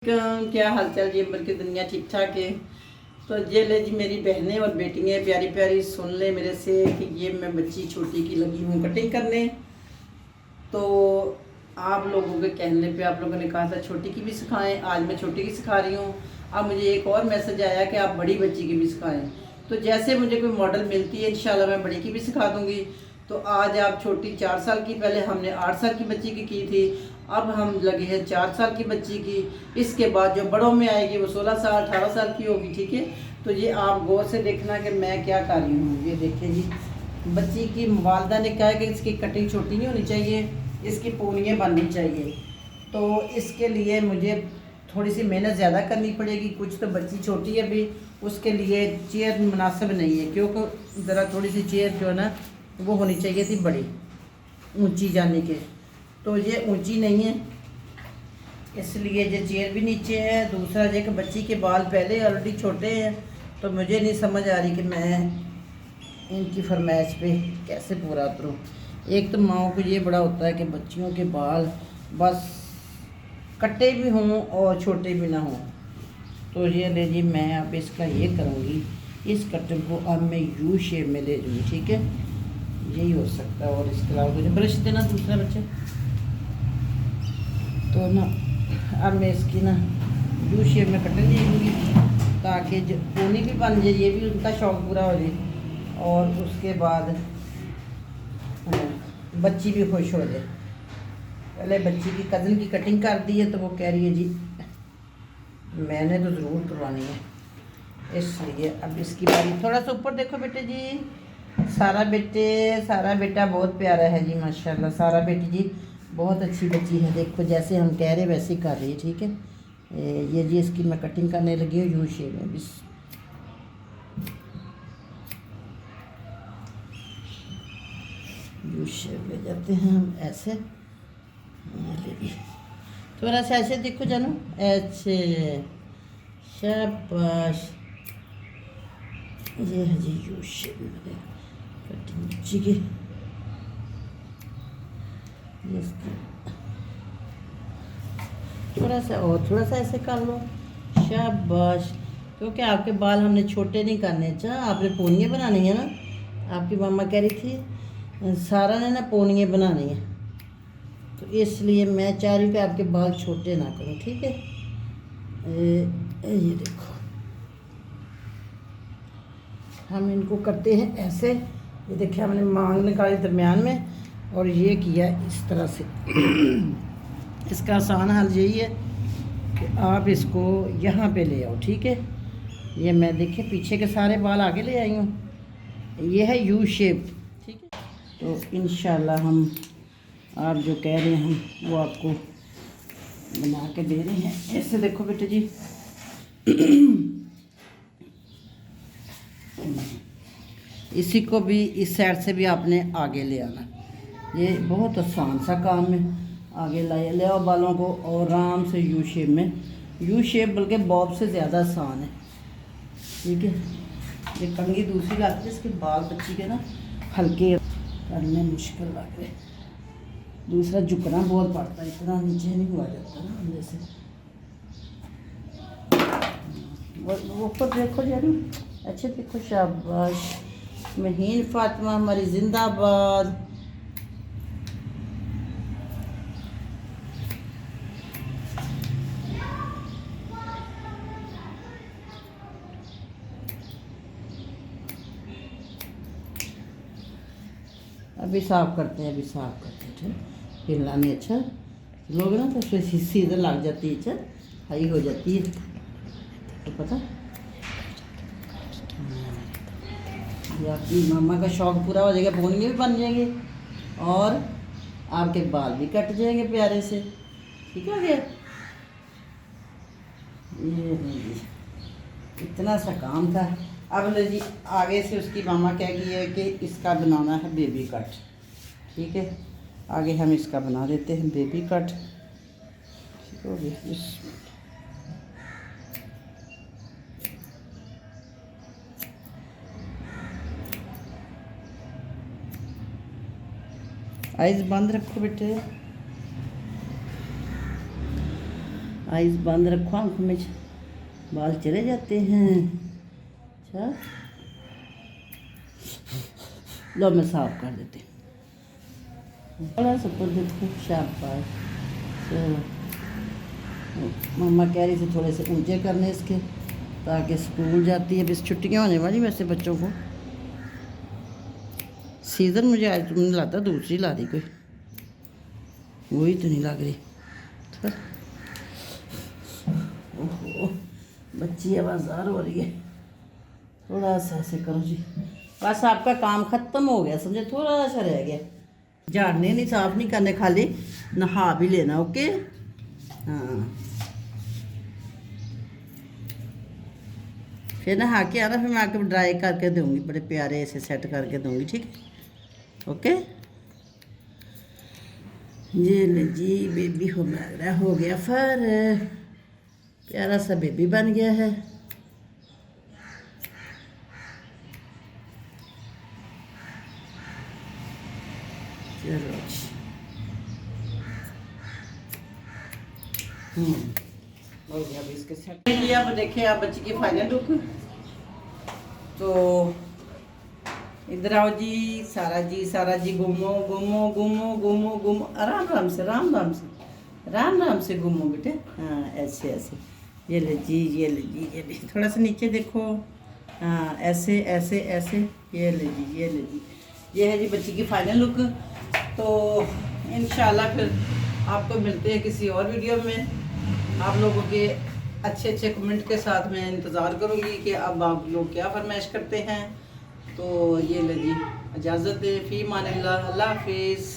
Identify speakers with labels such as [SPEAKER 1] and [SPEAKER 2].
[SPEAKER 1] क्या हालचाल जी। अंबर की दुनिया ठीक ठाक है। तो ये ले जी मेरी बहनें और बेटियाँ प्यारी प्यारी, सुन ले मेरे से कि ये मैं बच्ची छोटी की लगी हूँ कटिंग करने। तो आप लोगों के कहने पे आप लोगों ने कहा था छोटी की भी सिखाएं, आज मैं छोटी की सिखा रही हूँ। अब मुझे एक और मैसेज आया कि आप बड़ी बच्ची की भी सिखाएं। तो जैसे मुझे कोई मॉडल मिलती है इंशाल्लाह मैं बड़ी की भी सिखा दूँगी। तो आज आप छोटी 4 साल की, पहले हमने 8 साल की बच्ची की थी, अब हम लगे हैं 4 साल की बच्ची की। इसके बाद जो बड़ों में आएगी वो 16 साल 18 साल की होगी। ठीक है, तो ये आप गौर से देखना कि मैं क्या कर रही हूँ। ये देखिए जी, बच्ची की वालदा ने कहा कि इसकी कटिंग छोटी नहीं होनी चाहिए, इसकी पूनियाँ बननी चाहिए। तो इसके लिए मुझे थोड़ी सी मेहनत ज़्यादा करनी पड़ेगी। कुछ तो बच्ची छोटी है अभी, उसके लिए चेयर मुनासिब नहीं है, क्योंकि ज़रा थोड़ी सी चेयर जो है ना वो होनी चाहिए थी बड़ी, ऊंची जाने के। तो ये ऊंची नहीं है, इसलिए ये चेयर भी नीचे है। दूसरा ये कि बच्ची के बाल पहले ऑलरेडी छोटे हैं, तो मुझे नहीं समझ आ रही कि मैं इनकी फरमाइश पे कैसे पूरा उतरूँ। एक तो माओ को ये बड़ा होता है कि बच्चियों के बाल बस कटे भी हों और छोटे भी ना हों। तो ये ले जी, मैं अब इसका ये करूँगी, इस कटिंग को अब मैं यू शेप में ले लूँगी। ठीक है, यही हो सकता है। और इसके अलावा मुझे ब्रश देना दूसरा बच्चे। तो ना अब मैं इसकी ना यू शेप में कटिंग ले लूँगी, ताकि जो पोनी भी बन जाए, ये भी उनका शौक़ पूरा हो जाए, और उसके बाद बच्ची भी खुश हो जाए। पहले बच्ची की कज़न की कटिंग कर दी है, तो वो कह रही है जी मैंने तो ज़रूर करवानी है, इसलिए अब इसकी बारी। थोड़ा सा ऊपर देखो बेटे जी, सारा बेटा बहुत प्यारा है जी, माशाल्लाह। सारा बेटी जी बहुत अच्छी बच्ची है, देखो जैसे हम कह रहे वैसे ही कर रही है। ठीक है, ये जी इसकी मैं कटिंग करने लगी हूँ यू शेप में। यू शेप ले जाते हैं हम ऐसे, ये ले थोड़ा सा ऐसे देखो जानू, ऐसे, शाबाश। ये है जी यू शेप में कटिंग बच्ची की। थोड़ा सा और, थोड़ा सा ऐसे कर लो, शाबाश। क्योंकि आपके बाल हमने छोटे नहीं करने, अच्छा आपने पोनियाँ बनानी है ना। आपकी मम्मा कह रही थी सारा ने ना पोनियाँ बनानी है, तो इसलिए मैं चाह रही हूँ कि आपके बाल छोटे ना करूँ। ठीक है, ये देखो हम इनको करते हैं ऐसे। ये देखिए हमने मांग निकाली दरमियान में, और ये किया इस तरह से। इसका आसान हल यही है कि आप इसको यहाँ पे ले आओ। ठीक है, ये मैं देखिए पीछे के सारे बाल आगे ले आई हूँ। ये है यू शेप। ठीक है, तो इंशाल्लाह हम आप जो कह रहे हैं वो आपको बना के दे रहे हैं। ऐसे देखो बेटे जी, इसी को भी इस साइड से भी आपने आगे ले आना। ये बहुत आसान सा काम है। आगे ले आओ बालों को, और आराम से यू शेप में। यू शेप बल्कि बॉब से ज़्यादा आसान है। ठीक है, ये कंघी दूसरी लाती है, इसके बाल बच्ची के ना हल्के करने मुश्किल लग रहे। दूसरा झुकना बहुत पड़ता है, इतना नीचे नहीं हुआ जाता ना अंदर से। वो ऊपर देखो जरूर, अच्छे देखो, शाबाश। महीन फातिमा हमारी जिंदाबाद। अभी साफ करते हैं, ठीक, फिर लाने। अच्छा लोग ना तो फिर सीधे लग जाती है, अच्छा हाई हो जाती है, तो पता ये आपकी मामा का शौक़ पूरा हो जाएगा, पोनियाँ भी बन जाएंगे और आपके बाल भी कट जाएंगे प्यारे से। ठीक हो गया, ये इतना सा काम था। अब ले जी आगे से उसकी मामा कह गई है कि इसका बनाना है बेबी कट। ठीक है, आगे हम इसका बना देते हैं बेबी कट। ठीक हो गया। आइज़ बंद रखो बेटे। आइज बंद रखो, आंखों में बाल चले जाते हैं। अच्छा लो मैं साफ कर देती हूँ, थोड़ा सा पर देखो, शाबाश। चलो मम्मा कह रही थी थोड़े से ऊंचे करने इसके, ताकि स्कूल जाती है। बस छुट्टियाँ होने वाली वैसे बच्चों को। सीज़न मुझे आज तुमने लाता दूसरी ला दी कोई, वही तो नहीं लग रही। ओहो बच्ची आवाज़ार हो रही है, थोड़ा सा ऐसे करो जी। बस आपका काम ख़त्म हो गया समझे, थोड़ा सा रह गया। झाड़ने नहीं, साफ नहीं करने, खाली नहा भी लेना। ओके हाँ, फिर नहा के आना, फिर मैं आके ड्राई करके दूँगी, बड़े प्यारे ऐसे सेट करके दूँगी, ठीक है। ओके ये ले जी, बेबी हो मेरा हो गया फर, प्यारा सा बेबी बन गया है। चलो हो गया अभी इसके सेट। ये अब देखिए आप बच्ची की फाइनल लुक। तो इधर आओ जी, सारा जी, सारा जी घूमो घूमो घूमो घूमो घूमो, आराम आराम से, राम राम से, राम राम से घूमो बेटे। हाँ ऐसे ऐसे, ये ले जी, ये ले जी, ये ले, थोड़ा सा नीचे देखो। हाँ ऐसे ऐसे ऐसे, ये ले जी, ये ले जी। ये है जी बच्ची की फाइनल लुक। तो इंशाल्लाह फिर आपको मिलते हैं किसी और वीडियो में। आप लोगों के अच्छे अच्छे कमेंट के साथ मैं इंतज़ार करूँगी कि अब आप लोग क्या फरमाइश करते हैं। तो ये ले जी, इजाज़त दें, फ़ी मानिल्लाह, अल्लाह हाफिज़।